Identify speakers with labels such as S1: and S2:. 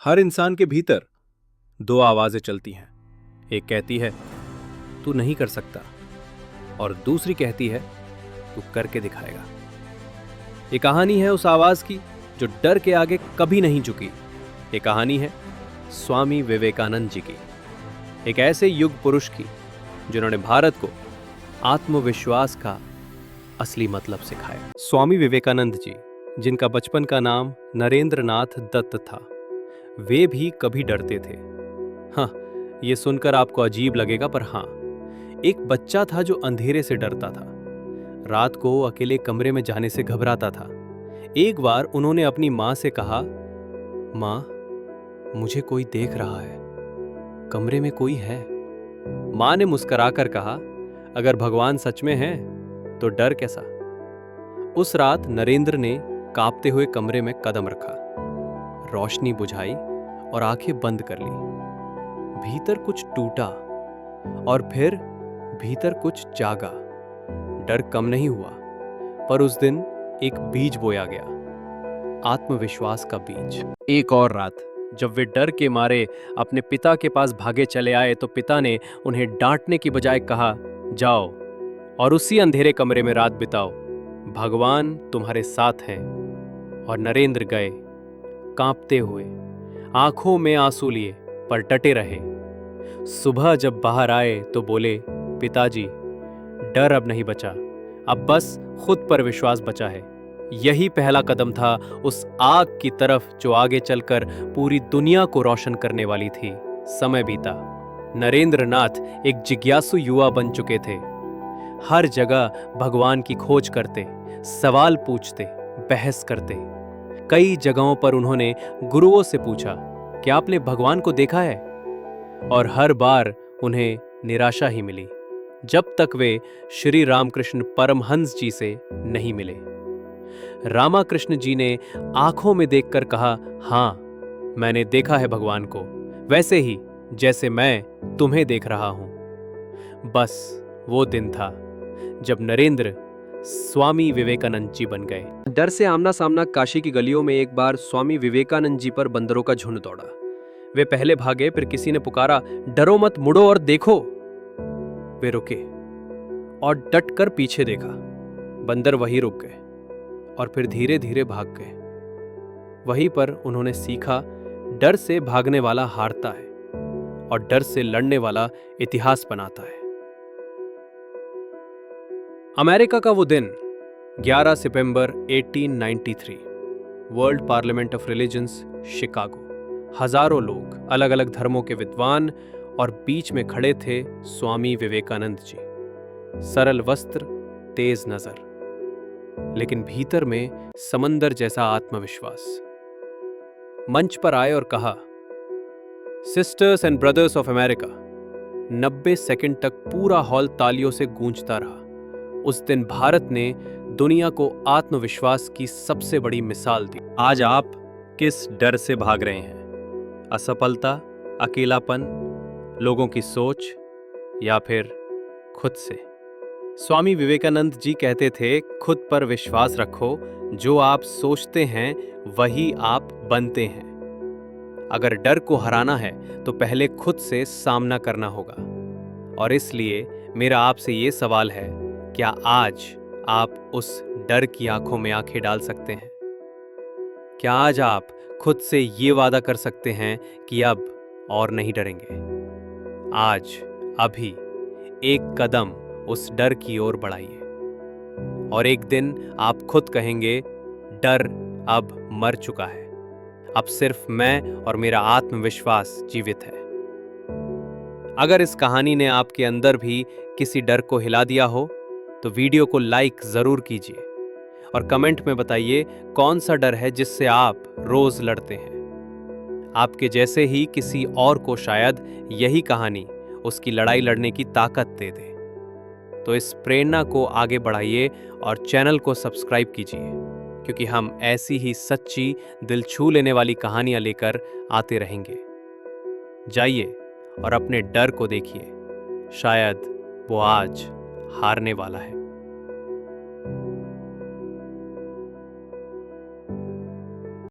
S1: हर इंसान के भीतर दो आवाजें चलती हैं। एक कहती है तू नहीं कर सकता, और दूसरी कहती है तू करके दिखाएगा। ये कहानी है उस आवाज की जो डर के आगे कभी नहीं झुकी। ये कहानी है स्वामी विवेकानंद जी की, एक ऐसे युग पुरुष की जिन्होंने भारत को आत्मविश्वास का असली मतलब सिखाया। स्वामी विवेकानंद जी, जिनका बचपन का नाम नरेंद्र नाथ दत्त था, वे भी कभी डरते थे। हाँ, ये सुनकर आपको अजीब लगेगा, पर हाँ, एक बच्चा था जो अंधेरे से डरता था, रात को अकेले कमरे में जाने से घबराता था। एक बार उन्होंने अपनी माँ से कहा, माँ, मुझे कोई देख रहा है, कमरे में कोई है। माँ ने मुस्कुराकर कहा, अगर भगवान सच में है तो डर कैसा। उस रात नरेंद्र ने कांपते हुए कमरे में कदम रखा, रोशनी बुझाई और आंखें बंद कर ली। भीतर कुछ टूटा और फिर भीतर कुछ जागा। डर कम नहीं हुआ, पर उस दिन एक बीज बोया गया, आत्मविश्वास का बीज। एक और रात जब वे डर के मारे अपने पिता के पास भागे चले आए तो पिता ने उन्हें डांटने की बजाय कहा, जाओ और उसी अंधेरे कमरे में रात बिताओ, भगवान तुम्हारे साथ हैं। और नरेंद्र गए, कांपते हुए, आंखों में आंसू लिए, पर डटे रहे। सुबह जब बाहर आए तो बोले, पिताजी, डर अब नहीं बचा, अब बस खुद पर विश्वास बचा है। यही पहला कदम था उस आग की तरफ जो आगे चलकर पूरी दुनिया को रोशन करने वाली थी। समय बीता, नरेंद्र नाथ एक जिज्ञासु युवा बन चुके थे। हर जगह भगवान की खोज करते, सवाल पूछते, बहस करते। कई जगहों पर उन्होंने गुरुओं से पूछा, क्या आपने भगवान को देखा है? और हर बार उन्हें निराशा ही मिली, जब तक वे श्री रामकृष्ण परमहंस जी से नहीं मिले। रामाकृष्ण जी ने आंखों में देखकर कहा, हां, मैंने देखा है भगवान को, वैसे ही जैसे मैं तुम्हें देख रहा हूं। बस वो दिन था जब नरेंद्र स्वामी विवेकानंद जी बन गए। डर से आमना सामना काशी की गलियों में एक बार स्वामी विवेकानंद जी पर बंदरों का झुंड दौड़ा। वे पहले भागे, फिर किसी ने पुकारा, डरो मत, मुड़ो और देखो। वे रुके और डट कर पीछे देखा। बंदर वहीं रुक गए और फिर धीरे धीरे भाग गए। वहीं पर उन्होंने सीखा, डर से भागने वाला हारता है और डर से लड़ने वाला इतिहास बनाता है। अमेरिका का वो दिन 11 सितंबर 1893, world parliament of religions, Chicago. हजारों लोग, अलग अलग धर्मों के विद्वान, और बीच में खड़े थे स्वामी विवेकानंद जी। सरल वस्त्र, तेज नजर, लेकिन भीतर में समंदर जैसा आत्मविश्वास। मंच पर आए और कहा, sisters and brothers of America. 90 second तक पूरा हॉल तालियों से गूंजता रहा। उस दिन भारत ने दुनिया को आत्मविश्वास की सबसे बड़ी मिसाल दी। आज आप किस डर से भाग रहे हैं? असफलता, अकेलापन, लोगों की सोच, या फिर खुद से? स्वामी विवेकानंद जी कहते थे, खुद पर विश्वास रखो, जो आप सोचते हैं वही आप बनते हैं। अगर डर को हराना है तो पहले खुद से सामना करना होगा। और इसलिए मेरा आपसे ये सवाल है, क्या आज आप उस डर की आंखों में आंखें डाल सकते हैं? क्या आज आप खुद से ये वादा कर सकते हैं कि अब और नहीं डरेंगे? आज, अभी, एक कदम उस डर की ओर बढ़ाइए, और एक दिन आप खुद कहेंगे, डर अब मर चुका है, अब सिर्फ मैं और मेरा आत्मविश्वास जीवित है। अगर इस कहानी ने आपके अंदर भी किसी डर को हिला दिया हो तो वीडियो को लाइक जरूर कीजिए और कमेंट में बताइए कौन सा डर है जिससे आप रोज लड़ते हैं। आपके जैसे ही किसी और को शायद यही कहानी उसकी लड़ाई लड़ने की ताकत दे दे। तो इस प्रेरणा को आगे बढ़ाइए और चैनल को सब्सक्राइब कीजिए, क्योंकि हम ऐसी ही सच्ची, दिल छू लेने वाली कहानियां लेकर आते रहेंगे। जाइए और अपने डर को देखिए, शायद वो आज हारने वाला है।